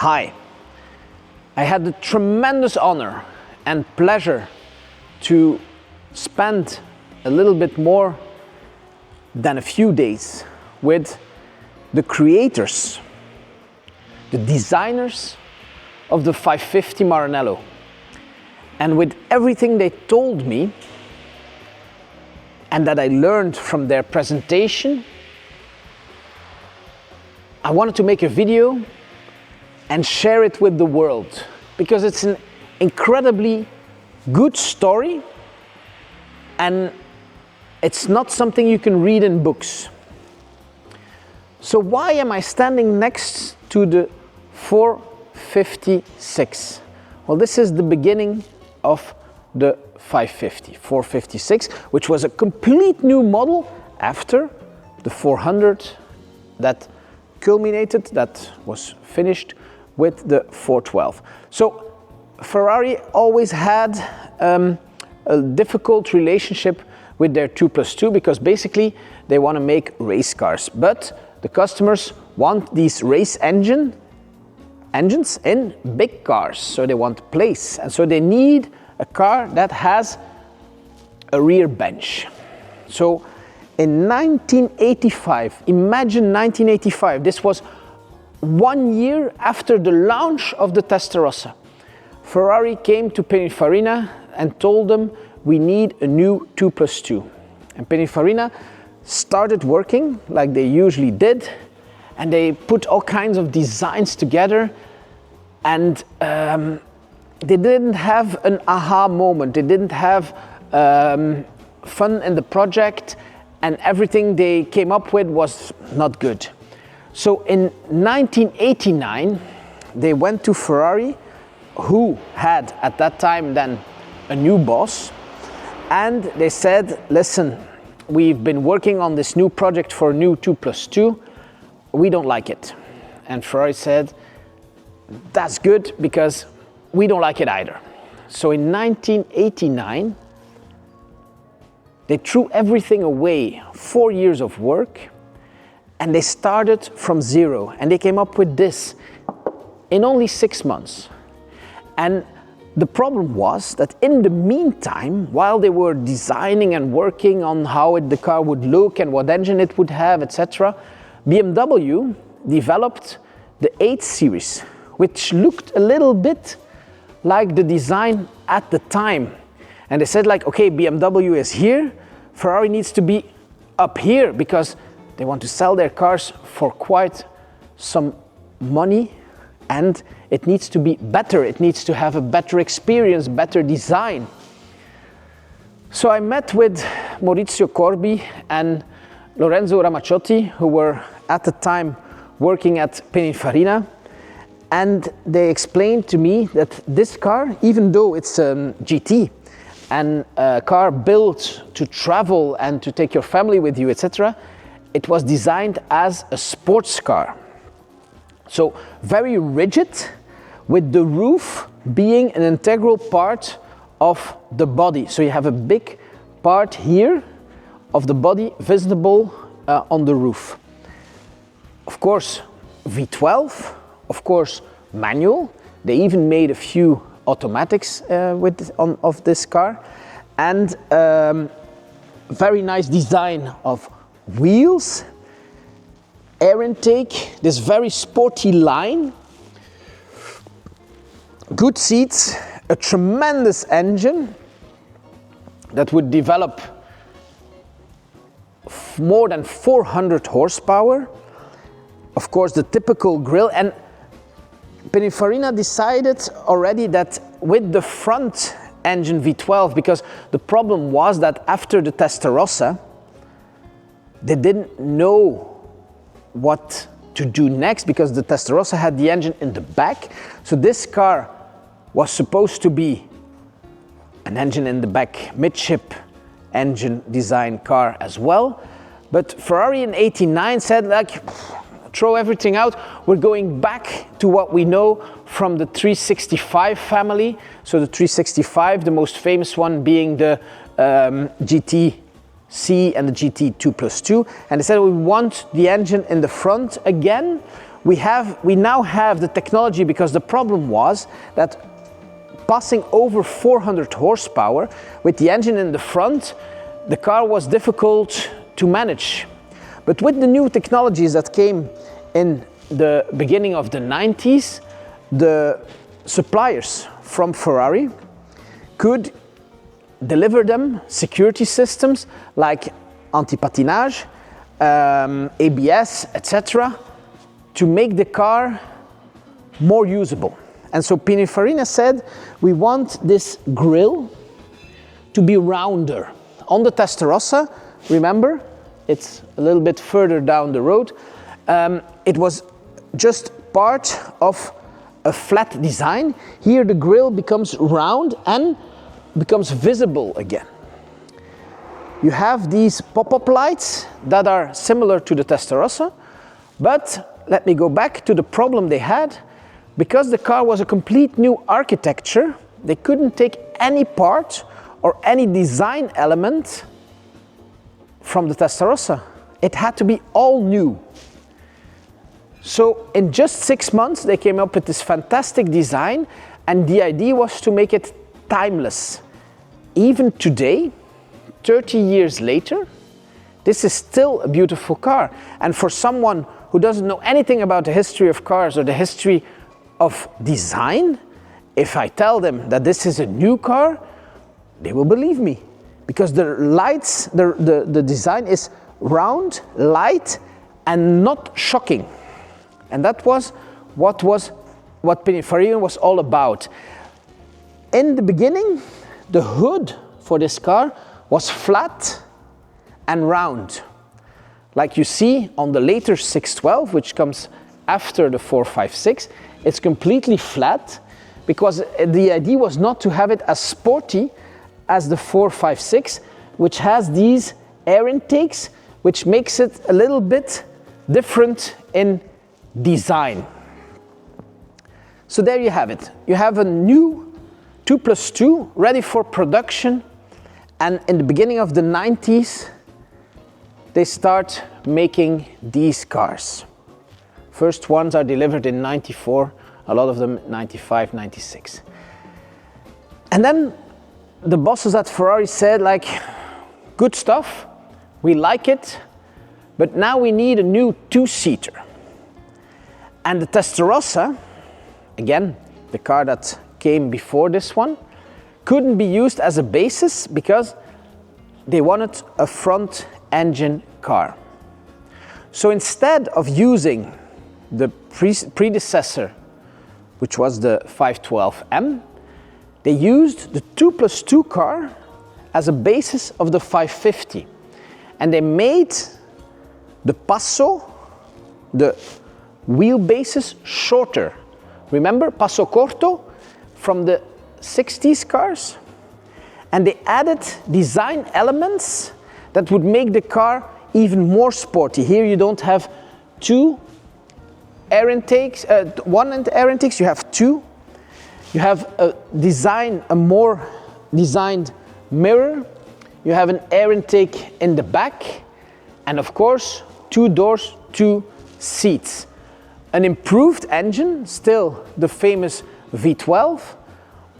Hi. I had the tremendous honor and pleasure to spend a little bit more than a few days with the creators, the designers of the 550 Maranello. And with everything they told me and that I learned from their presentation, I wanted to make a video and share it with the world because it's an incredibly good story and it's not something you can read in books. So why am I standing next to the 456? Well, this is the beginning of the 550, 456, which was a complete new model after the 400 that culminated, that was finished with the 412. So Ferrari always had a difficult relationship with their 2+2 because basically they want to make race cars, but the customers want these race engines in big cars, so they want place, and so they need a car that has a rear bench. So in 1985, imagine 1985, this was 1 year after the launch of the Testarossa. Ferrari came to Pininfarina and told them, we need a new 2+2. And Pininfarina started working like they usually did, and they put all kinds of designs together, and they didn't have an aha moment. They didn't have fun in the project, and everything they came up with was not good. So in 1989, they went to Ferrari, who had at that time then a new boss, and they said, listen, we've been working on this new project for a new 2+2, we don't like it. And Ferrari said, that's good because we don't like it either. So in 1989, they threw everything away, 4 years of work, and they started from zero, and they came up with this in only 6 months. And the problem was that in the meantime, while they were designing and working on how the car would look and what engine it would have, etc., BMW developed the 8 Series, which looked a little bit like the design at the time. And they said like, okay, BMW is here, Ferrari needs to be up here because they want to sell their cars for quite some money, and it needs to be better. It needs to have a better experience, better design. So I met with Maurizio Corbi and Lorenzo Ramacciotti, who were at the time working at Pininfarina, and they explained to me that this car, even though it's a GT and a car built to travel and to take your family with you, etc., it was designed as a sports car. So very rigid, with the roof being an integral part of the body. So you have a big part here of the body visible on the roof. Of course, V12, of course, manual. They even made a few automatics of this car, and very nice design of wheels, air intake, this very sporty line, good seats, a tremendous engine that would develop more than 400 horsepower. Of course, the typical grille, and Pininfarina decided already that with the front engine V12, because the problem was that after the Testarossa, they didn't know what to do next because the Testarossa had the engine in the back. So this car was supposed to be an engine in the back, midship engine design car as well. But Ferrari in '89 said, like, throw everything out. We're going back to what we know from the 365 family. So the 365, the most famous one being the GT C and the GT 2+2, and they said we want the engine in the front again We now have the technology, because the problem was that passing over 400 horsepower with the engine in the front, the car was difficult to manage. But with the new technologies that came in the beginning of the 90s, the suppliers from Ferrari could deliver them security systems like anti-patinage, ABS, etc., to make the car more usable. And so Pininfarina said, we want this grille to be rounder. On the Testarossa, remember, it's a little bit further down the road, it was just part of a flat design. Here the grille becomes round and becomes visible again. You have these pop-up lights that are similar to the Testarossa, but let me go back to the problem they had. Because the car was a complete new architecture, they couldn't take any part or any design element from the Testarossa. It had to be all new. So in just 6 months they came up with this fantastic design, and the idea was to make it timeless. Even today, 30 years later, this is still a beautiful car. And for someone who doesn't know anything about the history of cars or the history of design, if I tell them that this is a new car, they will believe me, because the lights, the design is round, light, and not shocking. And that was what Pininfarina was all about. In the beginning, the hood for this car was flat and round, like you see on the later 612, which comes after the 456. It's completely flat, because the idea was not to have it as sporty as the 456, which has these air intakes, which makes it a little bit different in design. So there you have it. You have a new 2+2 ready for production, and in the beginning of the 90s, they start making these cars. First ones are delivered in 94, a lot of them 95, 96. And then the bosses at Ferrari said, like, good stuff, we like it, but now we need a new two-seater. And the Testarossa, again, the car that came before this one, couldn't be used as a basis because they wanted a front engine car. So instead of using the predecessor, which was the 512M, they used the 2+2 car as a basis of the 550. And they made the passo, the wheelbases, shorter. Remember passo corto from the 60s cars? And they added design elements that would make the car even more sporty. Here you don't have two air intakes, one air intakes, you have two. You have a more designed mirror. You have an air intake in the back. And of course, 2 doors, 2 seats. An improved engine, still the famous V12.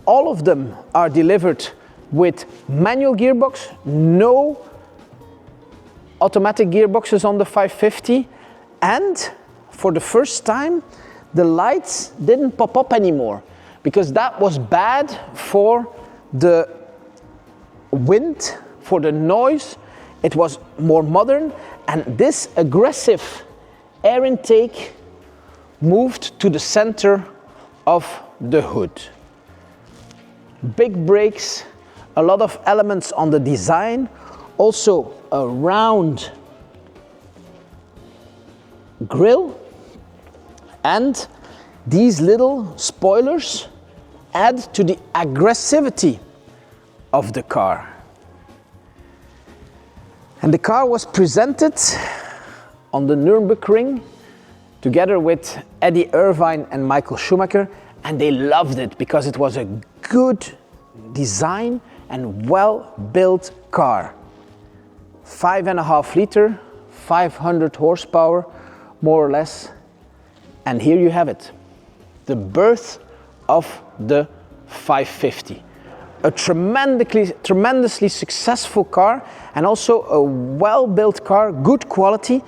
All of them are delivered with manual gearbox, no automatic gearboxes on the 550. And for the first time, the lights didn't pop up anymore, because that was bad for the wind, for the noise. It was more modern, and this aggressive air intake moved to the center of the hood. Big brakes, a lot of elements on the design, also a round grille, and these little spoilers add to the aggressivity of the car. And the car was presented on the Nürburgring together with Eddie Irvine and Michael Schumacher, and they loved it because it was a good design and well-built car. 5.5 liter, 500 horsepower, more or less. And here you have it, the birth of the 550. A tremendously successful car, and also a well-built car, good quality.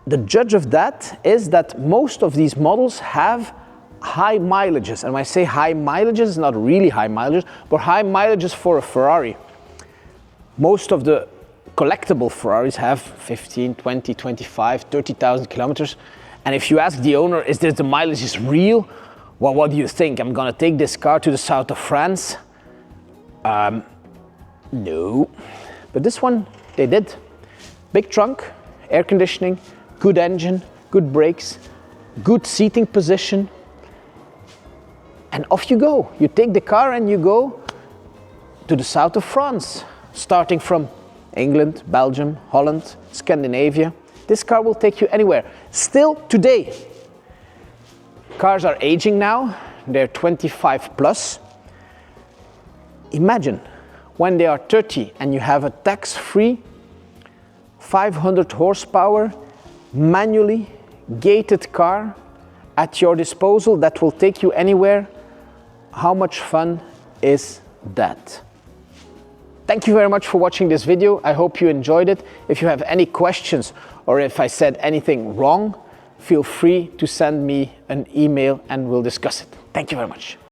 The judge of that is that most of these models have high mileages. And when I say high mileages, not really high mileages, but high mileages for a Ferrari. Most of the collectible Ferraris have 15, 20, 25, 30,000 kilometers. And if you ask the owner, is this the mileage is real? Well, what do you think? I'm gonna take this car to the south of France? No. But this one, they did. Big trunk, air conditioning, good engine, good brakes, good seating position. And off you go. You take the car and you go to the south of France, starting from England, Belgium, Holland, Scandinavia. This car will take you anywhere. Still today, cars are aging now. They're 25 plus. Imagine when they are 30 and you have a tax-free 500 horsepower, manually gated car at your disposal that will take you anywhere. How much fun is that? Thank you very much for watching this video. I hope you enjoyed it. If you have any questions or if I said anything wrong, feel free to send me an email and we'll discuss it. Thank you very much.